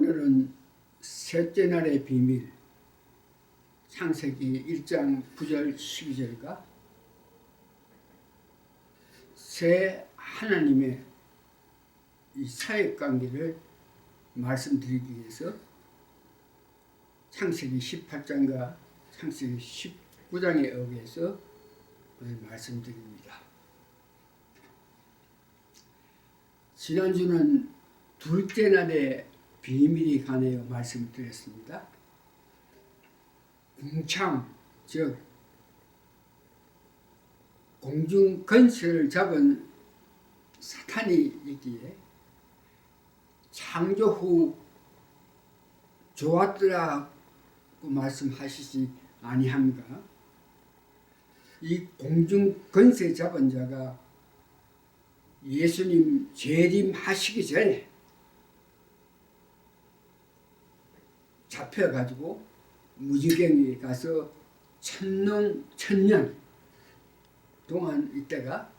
오늘은 셋째 날의 비밀, 창세기 1장 9절 12절과 새 하나님의 이 사역관계를 말씀드리기 위해서 창세기 18장과 창세기 19장에 의해서 오늘 말씀드립니다. 지난주는 둘째 날의 비밀이 관하여 말씀드렸습니다. 궁창, 즉 공중 건설을 잡은 사탄이 있기에 창조 후 좋았더라고 말씀하시지 아니한가? 이 공중 건설 잡은 자가 예수님 재림하시기 전에 잡혀가지고 무지개에 가서 천년 동안 있다가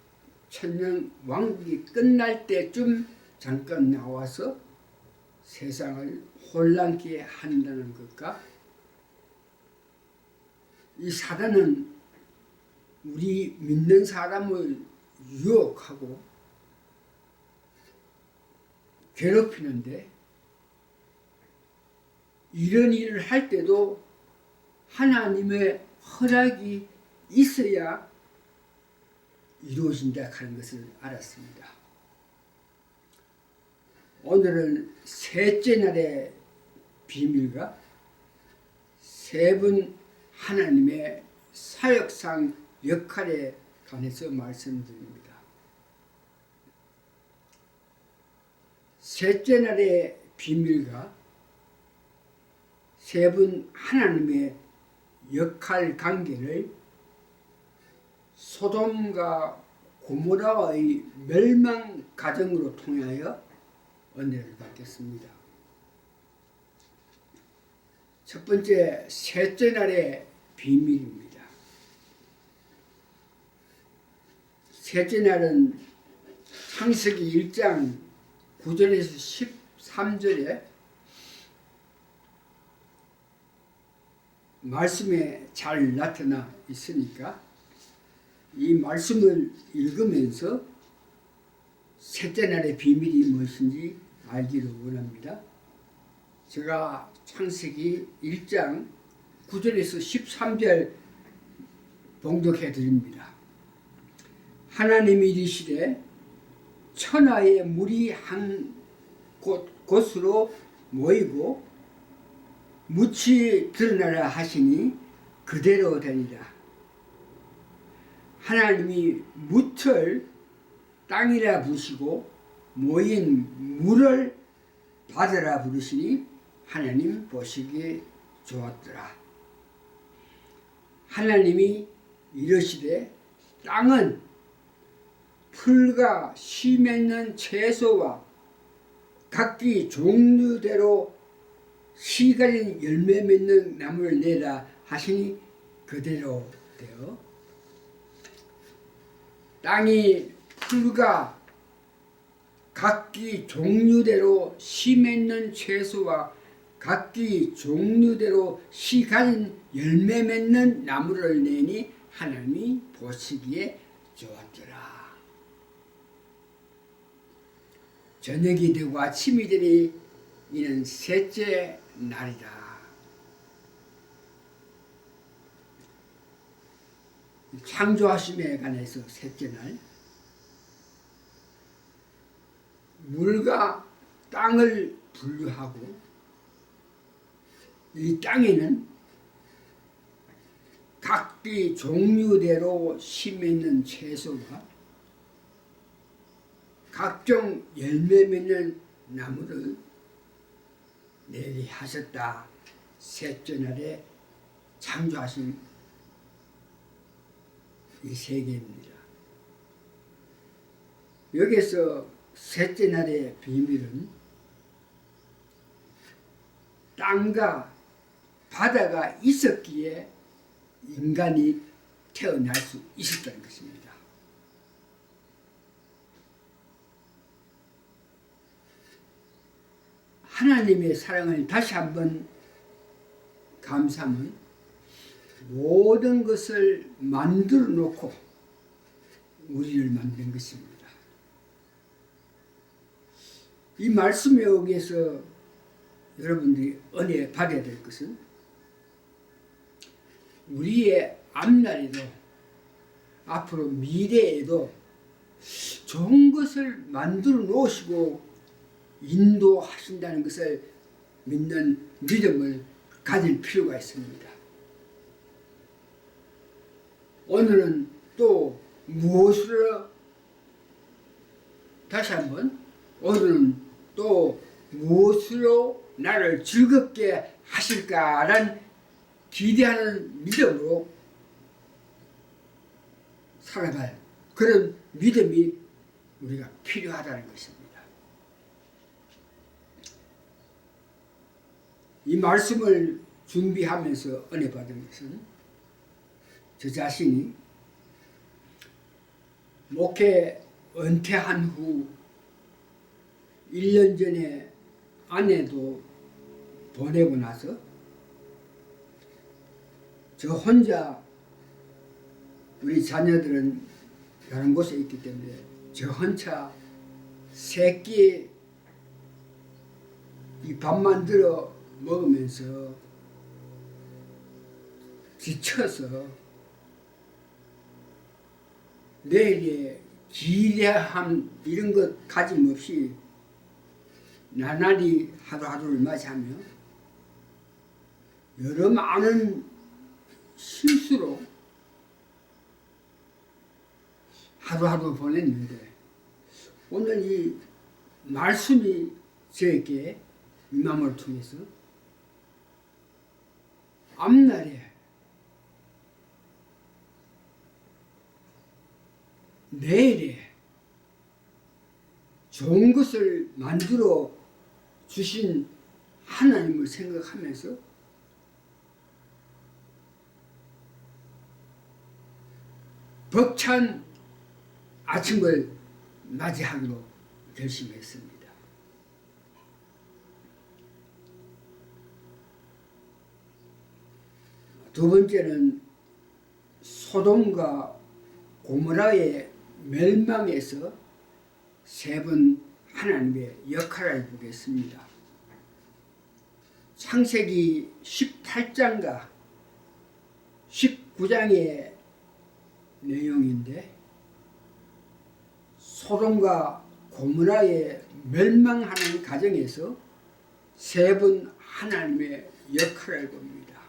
천년 왕국이 끝날 때쯤 잠깐 나와서 세상을 혼란케 한다는 것과 이 사단은 우리 믿는 사람을 유혹하고 괴롭히는데 이런 일을 할 때도 하나님의 허락이 있어야 이루어진다 하는 것을 알았습니다. 오늘은 셋째 날의 비밀과 세 분 하나님의 사역상 역할에 관해서 말씀드립니다. 셋째 날의 비밀과 세 분 하나님의 역할 관계를 소돔과 고모라와의 멸망 과정으로 통하여 은혜를 받겠습니다. 첫 번째, 셋째 날의 비밀입니다. 셋째 날은 창세기 1장 9절에서 13절에 말씀에 잘 나타나 있으니까 이 말씀을 읽으면서 셋째 날의 비밀이 무엇인지 알기를 원합니다. 제가 창세기 1장 9절에서 13절 봉독해 드립니다. 하나님이 이르시되 천하의 물이 한 곳으로 모이고 묻이 드러나라 하시니 그대로 되니라. 하나님이 묻을 땅이라 부르시고 모인 물을 바다라 부르시니 하나님 보시기에 좋았더라. 하나님이 이르시되 땅은 풀과 씨 맺는 채소와 각기 종류대로 씨 가진 열매 맺는 나무를 내라 하시니 그대로 되어 땅이 풀과 각기 종류대로 씨 맺는 채소와 각기 종류대로 씨 가진 열매 맺는 나무를 내니 하나님이 보시기에 좋았더라. 저녁이 되고 아침이 되니 이는 셋째 날이다. 창조하심에 관해서 셋째 날, 물과 땅을 분류하고 이 땅에는 각기 종류대로 씨 맺는 채소가 각종 열매 맺는 나무를 내리 하셨다. 셋째 날에 창조하신 이 세계입니다. 여기서 셋째 날의 비밀은 땅과 바다가 있었기에 인간이 태어날 수 있었다는 것입니다. 하나님의 사랑을 다시 한번 감사하면 모든 것을 만들어 놓고 우리를 만든 것입니다. 이 말씀에 의해서 여러분들이 은혜 받아야 될 것은 우리의 앞날에도 앞으로 미래에도 좋은 것을 만들어 놓으시고 인도하신다는 것을 믿는 믿음을 가질 필요가 있습니다. 오늘은 또 무엇으로 다시 한번 오늘은 또 무엇으로 나를 즐겁게 하실까라는 기대하는 믿음으로 살아갈 그런 믿음이 우리가 필요하다는 것입니다. 이 말씀을 준비하면서 은혜 받은 것은 저 자신이 목회 은퇴한 후 1년 전에 아내도 보내고 나서 저 혼자 우리 자녀들은 다른 곳에 있기 때문에 저 혼자 새끼 이 밥 만들어 먹으면서 지쳐서 내일의 기대함 이런 것 가짐 없이 나날이 하루하루를 맞이하며 여러 많은 실수로 하루하루 보냈는데 오늘 이 말씀이 저에게 이 마음을 통해서 앞날에 내일에 좋은 것을 만들어 주신 하나님을 생각하면서 벅찬 아침을 맞이하기로 결심했습니다. 두 번째는 소돔과 고모라의 멸망에서 세 번 하나님의 역할을 보겠습니다. 창세기 18장과 19장의 내용인데 소돔과 고모라의 멸망하는 과정에서 세 번 하나님의 역할을 봅니다.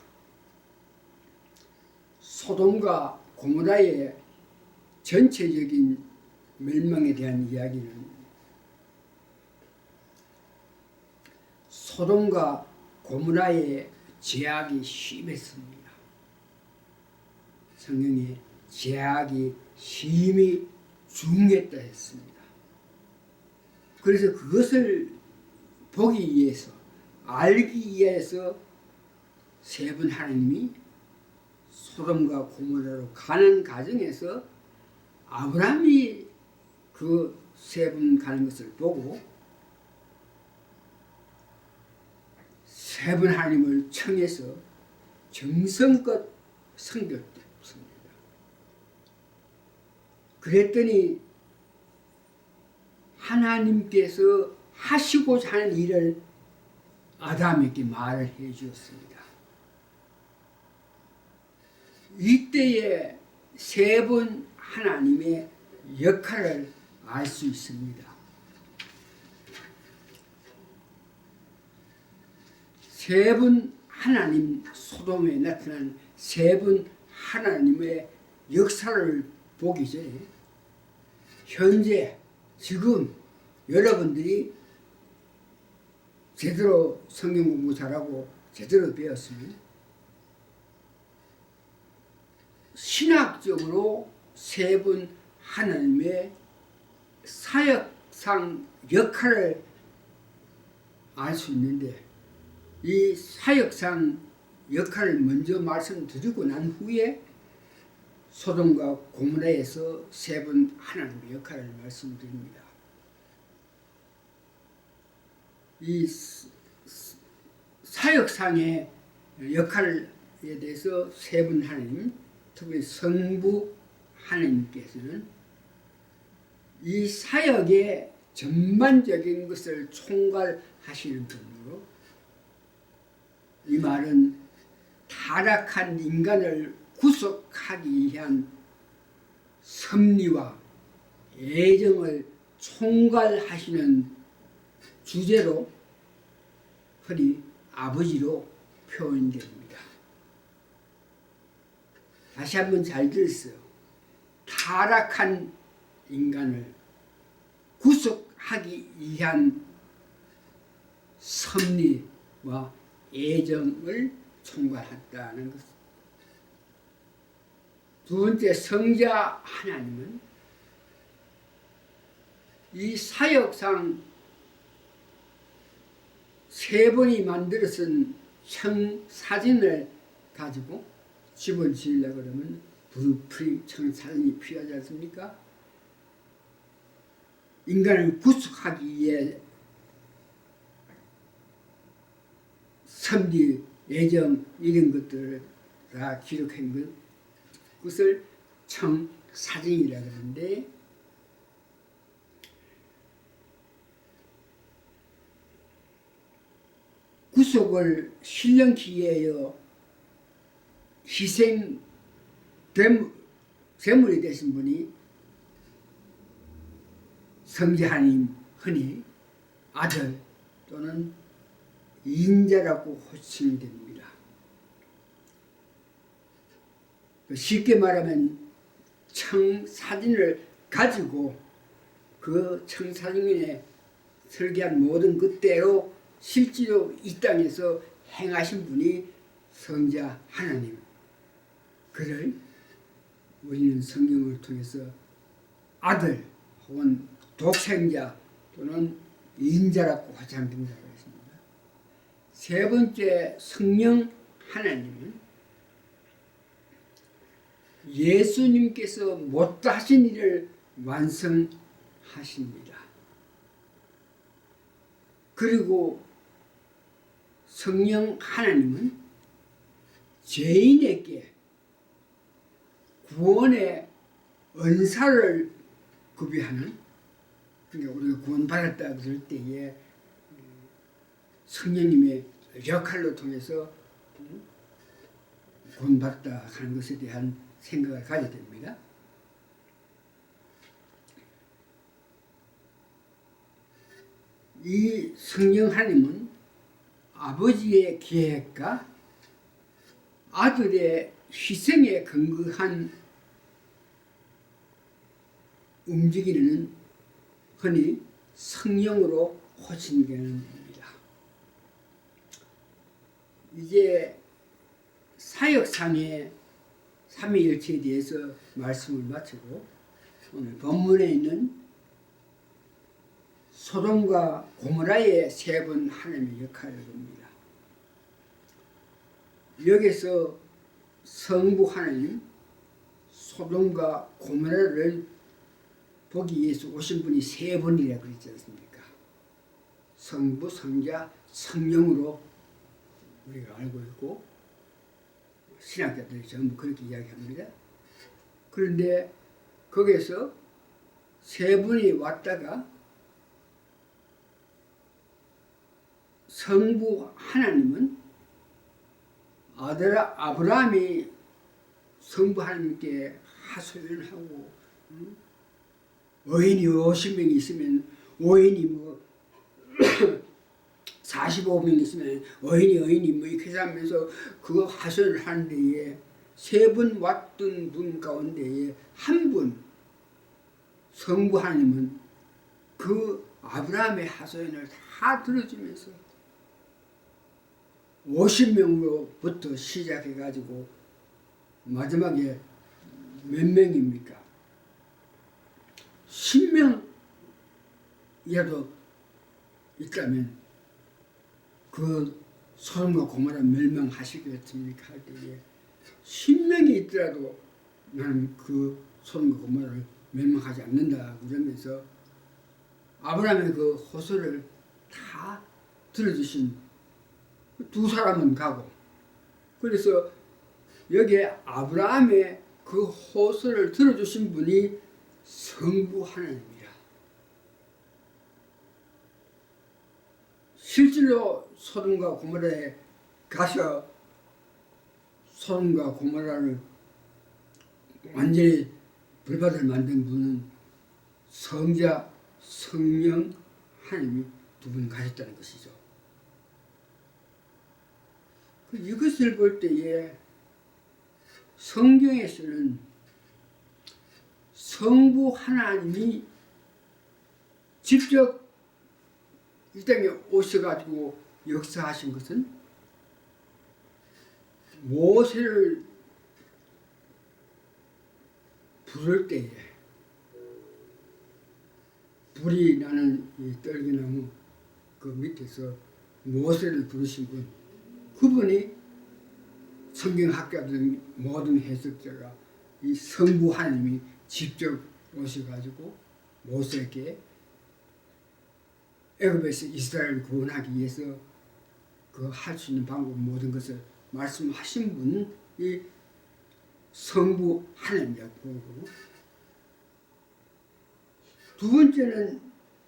소돔과 고모라의 전체적인 멸망에 대한 이야기는 소돔과 고모라의 죄악이 심했습니다. 성경에 죄악이 심히 중했다 했습니다. 그래서 그것을 보기 위해서 알기 위해서 세 번 하나님이 소돔과 고모라로 가는 과정에서 아브라함이 그 세 번 가는 것을 보고 세 번 하나님을 청해서 정성껏 섬겼습니다. 그랬더니 하나님께서 하시고자 하는 일을 아담에게 말을 해 주었습니다. 이때에 세 번 하나님의 역할을 알 수 있습니다. 세 번 하나님 소돔에 나타난 세 번 하나님의 역사를 보기 전에 현재 지금 여러분들이 제대로 성경 공부 잘하고 제대로 배웠으면 신학적으로 세 번 하나님의 사역상 역할을 알 수 있는데 이 사역상 역할을 먼저 말씀드리고 난 후에 소돔과 고모라에서 세 번 하나님의 역할을 말씀드립니다. 이 사역상의 역할에 대해서 세 분 하나님, 특히 성부 하나님께서는 이 사역의 전반적인 것을 총괄하시는 분으로, 이 말은 타락한 인간을 구속하기 위한 섭리와 애정을 총괄하시는 주제로 흔히 아버지로 표현됩니다. 다시 한번 잘 들으세요. 타락한 인간을 구속하기 위한 섭리와 애정을 총괄한다는 것. 두 번째, 성자 하나님은 이 사역상 세 번이 만들어 쓴 청사진을 가지고 집을 지으려고 그러면 블루프린트 청사진이 필요하지 않습니까? 인간을 구속하기 위해 섭리, 애정 이런 것들을 다 기록한 것을 청사진이라고 하는데, 구속을 실현하기 위하여 희생 제물이 되신 분이 성자 하나님, 흔히 아들 또는 인자라고 호칭됩니다. 쉽게 말하면 청사진을 가지고 그 청사진에 설계한 모든 그대로 실제로 이 땅에서 행하신 분이 성자 하나님. 그를 우리는 성경을 통해서 아들 혹은 독생자 또는 인자라고 호칭된다고 했습니다. 세 번째, 성령 하나님은 예수님께서 못하신 일을 완성하십니다. 그리고 성령 하나님은 죄인에게 구원의 은사를 구비하는, 그러니까 우리가 구원받았다 그럴 때에 성령님의 역할로 통해서 구원받다 하는 것에 대한 생각을 가져야 됩니다. 이 성령 하나님은 아버지의 계획과 아들의 희생에 근거한 움직이는 흔히 성령으로 호칭되는 겁니다. 이제 사역상의 삼위일체에 대해서 말씀을 마치고 오늘 본문에 있는 소돔과 고모라의 세 번 하나님의 역할을 봅니다. 여기서 성부 하나님, 소돔과 고모라를 보기 위해서 오신 분이 세 번이라고 그랬지 않습니까? 성부, 성자, 성령으로 우리가 알고 있고 신학자들이 전부 그렇게 이야기합니다. 그런데 거기에서 세 분이 왔다가 성부 하나님은 아들 아브라함이 성부 하나님께 하소연하고 어인이 50명이 있으면 어인이 45명 있으면 어인이 이렇게 하면서 그거 하소연을 하는 데에 세 분 왔던 분 가운데에 한 분 성부 하나님은 그 아브라함의 하소연을 다 들어주면서 50명으로부터 시작해가지고 마지막에 몇 명입니까? 10명이라도 있다면 그 소돔과 고모라 멸망하시겠습니까? 할 때에 10명이 있더라도 나는 그 소돔과 고모라를 멸망하지 않는다 그러면서 아브라함의 그 호소를 다 들어주신 두 사람은 가고. 그래서 여기에 아브라함의 그 호소를 들어주신 분이 성부 하나님이라. 실제로 소돔과 고모라에 가서 소돔과 고모라를 완전히 불바다를 만든 분은 성자, 성령 하나님이 두 분 가셨다는 것이죠. 이것을 볼 때에 성경에서는 성부 하나님이 직접 이 땅에 오셔가지고 역사하신 것은 모세를 부를 때에 불이 나는 이 떨기나무 그 밑에서 모세를 부르신 분, 그분이 성경학자들 모든 해석자가 이 성부 하나님이 직접 오셔가지고 모세에게 애굽에서 이스라엘을 구원하기 위해서 그 할 수 있는 방법 모든 것을 말씀하신 분이 성부 하나님이라고 보고, 두 번째는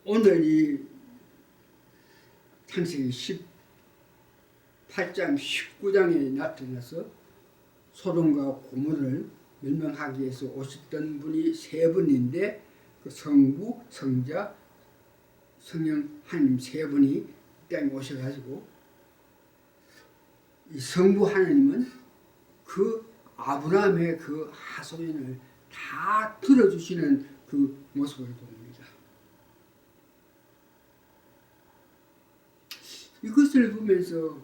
오늘 이 창세기 18장 19장에 나타나서 소돔과 고모를 멸망하기 위해서 오셨던 분이 세 분인데, 그 성부, 성자, 성령 하나님 세 분이 이 땅에 오셔가지고 이 성부 하나님은 그 아브라함의 그 하소연을 다 들어주시는 그 모습을 봅니다. 이것을 보면서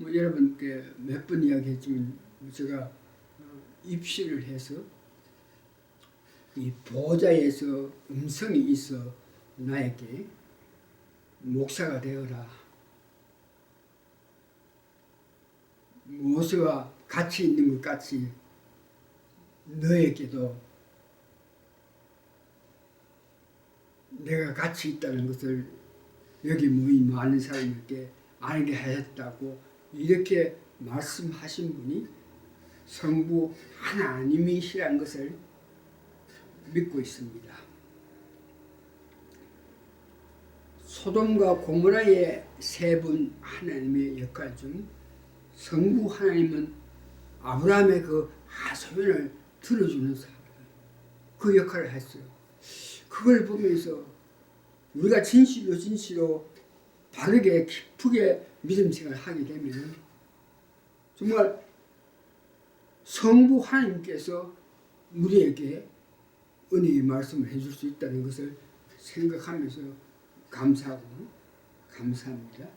여러분께 몇 번 이야기했지만 제가 입시를 해서 이 보좌에서 음성이 있어 나에게 목사가 되어라, 모세와 같이 있는 것 같이 너에게도 내가 같이 있다는 것을 여기 모인 많은 사람들께 알게 하였다고 이렇게 말씀하신 분이 성부 하나님이시라는 것을 믿고 있습니다. 소돔과 고모라의 세 분 하나님의 역할 중 성부 하나님은 아브라함의 그 하소연을 들어주는 사람, 그 역할을 했어요. 그걸 보면서 우리가 진실로 바르게 깊게 믿음 생활을 하게 되면 정말 성부 하나님께서 우리에게 은혜의 말씀을 해줄 수 있다는 것을 생각하면서 감사하고 감사합니다.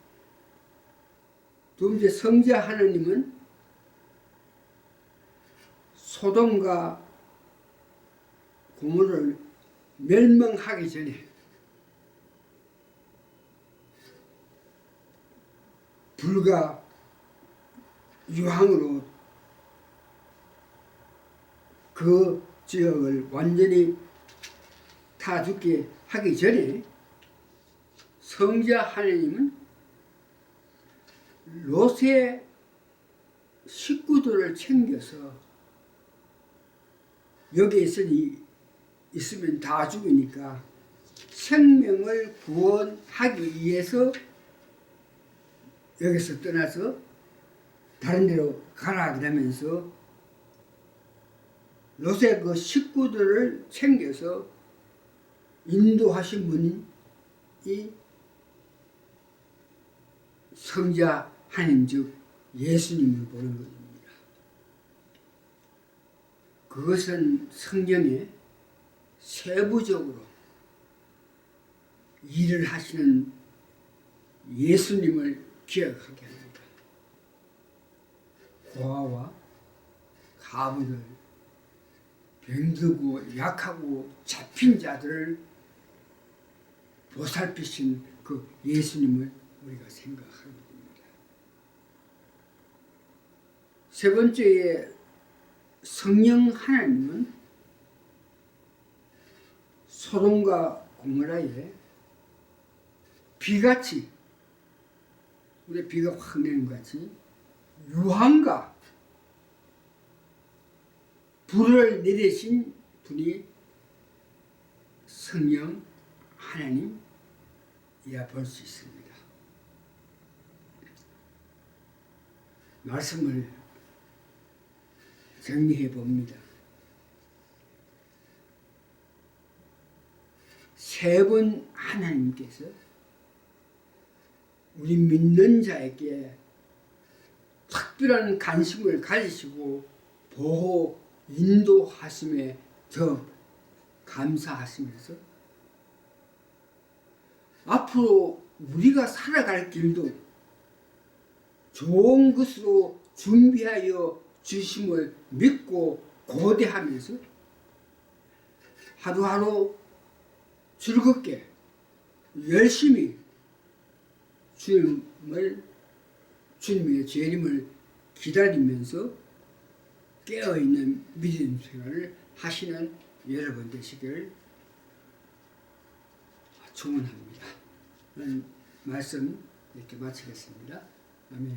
두 번째, 성자 하나님은 소돔과 고모를 멸망하기 전에 불과 유황으로 그 지역을 완전히 타 죽게 하기 전에 성자 하나님은 롯의 식구들을 챙겨서 여기에 있으면 다 죽으니까 생명을 구원하기 위해서 여기서 떠나서 다른 데로 가라 그러면서 롯의 그 식구들을 챙겨서 인도하신 분이 성자 하나님 즉 예수님을 보는 것입니다. 그것은 성경에 세부적으로 일을 하시는 예수님을 기억하게 합니다. 고아와 가부들, 병들고 약하고 잡힌 자들을 보살피신 그 예수님을 우리가 생각하게 됩니다. 세 번째에 성령 하나님은 소돔과 고모라에 비같이 우리 비가 확 내는 것 같이 유한과 불을 내리신 분이 성령 하나님이라 볼 수 있습니다. 말씀을 정리해 봅니다. 세 번 하나님께서 우리 믿는 자에게 특별한 관심을 가지시고 보호, 인도하심에 더 감사하시면서 앞으로 우리가 살아갈 길도 좋은 것으로 준비하여 주심을 믿고 고대하면서 하루하루 즐겁게 열심히 주님의 재림을 기다리면서 깨어있는 믿음 생활을 하시는 여러분 되시길 축원합니다. 말씀 이렇게 마치겠습니다. 아멘.